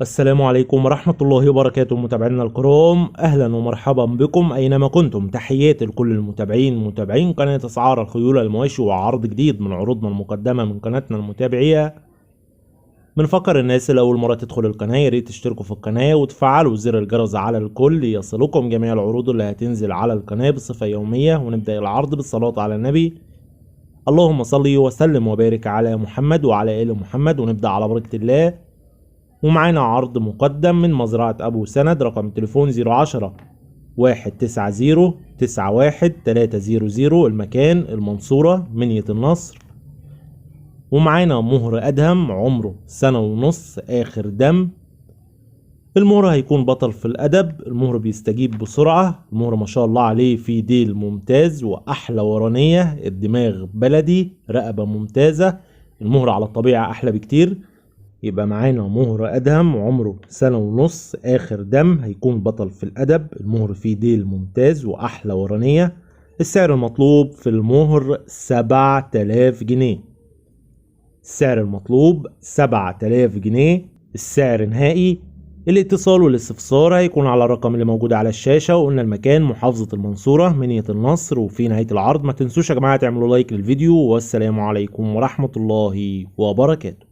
السلام عليكم ورحمة الله وبركاته متابعينا الكرام، أهلا ومرحبا بكم أينما كنتم. تحياتي لكل المتابعين متابعين قناة أسعار الخيول المواشي وعرض جديد من عروضنا المقدمة من قناتنا المتابعية. بنفكر الناس اللي أول مرة تدخل القناة ياريت تشتركوا في القناة وتفعلوا زر الجرس على الكل يصلكم جميع العروض اللي هتنزل على القناة بصفة يومية. ونبدأ العرض بالصلاة على النبي، اللهم صل وسلم وبارك على محمد وعلى آل محمد. ونبدأ على بركة الله. ومعانا عرض مقدم من مزرعة أبو سند، رقم التليفون 010 190 91 300، المكان المنصورة منية النصر. ومعانا مهر أدهم عمره 1.5 سنة آخر دم. المهر هيكون بطل في الأدب، المهر بيستجيب بسرعة، المهر ما شاء الله عليه في ديل ممتاز وأحلى ورانية، الدماغ بلدي، رقبة ممتازة، المهر على الطبيعة أحلى بكتير. يبقى معانا مهر أدهم عمره 1.5 سنة آخر دم، هيكون بطل في الأدب، المهر فيه ديل ممتاز وأحلى ورانية. السعر المطلوب في المهر 7000 جنيه، السعر المطلوب 7000 جنيه، السعر نهائي. الاتصال والاستفسار هيكون على الرقم اللي موجود على الشاشة. وقلنا المكان محافظة المنصورة منية النصر. وفي نهاية العرض ما تنسوش يا جماعة تعملوا لايك للفيديو، والسلام عليكم ورحمة الله وبركاته.